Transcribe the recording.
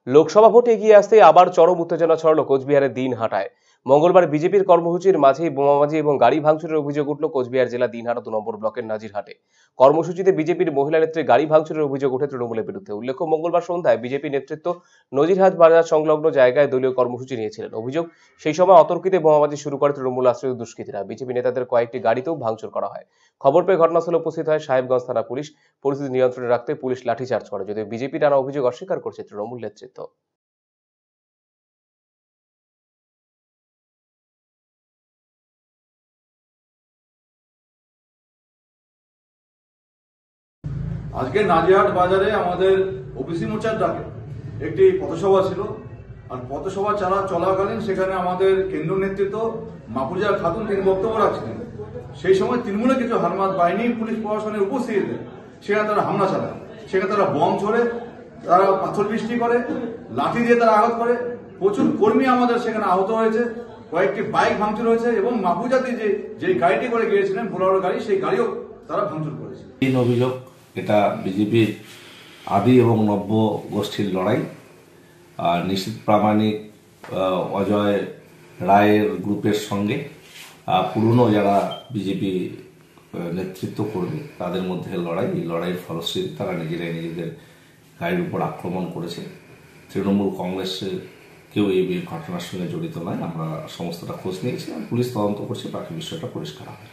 Lok Sabha vote এগিয়ে আসতে আবার চরম উত্তেজনা ছড়ালো কোচবিহারের দিনহাটায়। মঙ্গলবার বিজেপির কর্মসূচির মাঝেই বোমাবাজি এবং গাড়ি ভাঙচুরের অভিযোগ উঠল কোচবিহার জেলা দিনহাটা 2 নম্বর ব্লকের নাজিরহাটে। কর্মসূচিতে বিজেপির মহিলা নেত্রী গাড়ি ভাঙচুরের অভিযোগ ওঠে তৃণমূলের বিরুদ্ধে। উল্লেখ্য, মঙ্গলবার সন্ধ্যায় বিজেপি নেতৃত্ব নজিরহাট বাজার সংলগ্ন জায়গায় দলীয় কর্মসূচি নিয়েছিলেন। অভিযোগ, সেই সময় অতর্কিতে বোমাবাজি শুরু করে তৃণমূল আশ্রিত দুষ্কৃতীরা। বিজেপি নেতাদের কয়েকটি গাড়িতেও ভাঙচুর করা হয়। খবর পেয়ে ঘটনাস্থলে উপস্থিত হয় সাহেবগঞ্জ থানা পুলিশ। পরিস্থিতি নিয়ন্ত্রণে রাখতে পুলিশ লাঠিচার্জ করে, যদিও বিজেপি নানা অভিযোগ অস্বীকার করছে তৃণমূল নেতৃত্ব। আজকে নাজিরহাট বাজারে আমাদের ওবিসি মোর্চার ডাকে একটি পথসভা ছিল। আর পথসভা চলাকালীন সেখানে আমাদের কেন্দ্রীয় নেতৃত্ব মাহফুজা খাতুন তিনি বক্তব্য রাখছিলেন। সেই সময় তৃণমূলের কিছু হারমাত বাহিনী পুলিশ প্রশাসনের উপস্থিতিতে সেখানে তারা হামলা চালায়। সেখানে তারা বম ছোড়ে, তারা পাথর বৃষ্টি করে, লাঠি দিয়ে তারা আঘাত করে। প্রচুর কর্মী আমাদের সেখানে আহত হয়েছে, কয়েকটি বাইক ভাঙচুর হয়েছে এবং মাহফুজাতি যে গাড়িটি করে গিয়েছিলেন বোলারো গাড়ি, সেই গাড়িও তারা ভাঙচুর করেছে। তিন অভিযোগ, এটা বিজেপির আদি এবং নব্য গোষ্ঠীর লড়াই। আর নিশীথ প্রামাণিক, অজয় রায়ের গ্রুপের সঙ্গে পুরনো যারা বিজেপি নেতৃত্ব কর্মী তাদের মধ্যে লড়াই। এই লড়াইয়ের ফলশ্রুতিতে তারা নিজেরাই নিজেদের গাড়ির উপর আক্রমণ করেছে। তৃণমূল কংগ্রেসের কেউ এই ঘটনার সঙ্গে জড়িত নয়। আমরা সমস্তটা খোঁজ নিয়েছি, পুলিশ তদন্ত করছে, বাকি বিষয়টা পরিষ্কার হবে।